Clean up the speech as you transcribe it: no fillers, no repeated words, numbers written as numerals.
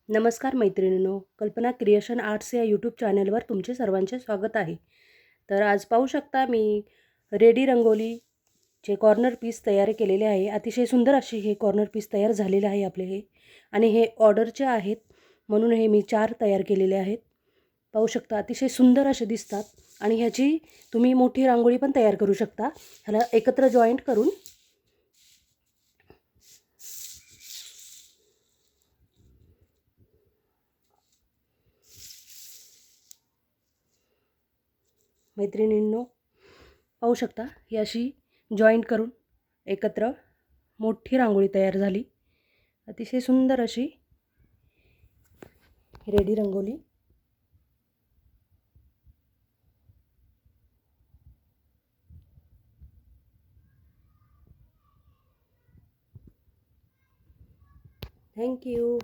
नमस्कार मैत्रिणींनो, कल्पना क्रिएशन आर्ट्स या यूट्यूब चॅनलवर तुमचे सर्वांचे स्वागत आहे. तर आज पाहू शकता मी रेडी रंगोलीचे कॉर्नर पीस तयार केलेले आहे. अतिशय सुंदर असे हे कॉर्नर पीस तयार झालेले आहे आपले हे, आणि हे ऑर्डरचे आहेत म्हणून हे मी 4 तयार केलेले आहेत. पाहू शकता अतिशय सुंदर असे दिसतात आणि ह्याची तुम्ही मोठी रांगोळी पण तयार करू शकता. ह्याला एकत्र जॉईंट करून मैत्रिणींनो पाहू शकता ही अशी जॉईंट करून एकत्र मोठी रांगोळी तयार झाली. अतिशय सुंदर अशी रेडी रंगोली. थँक्यू.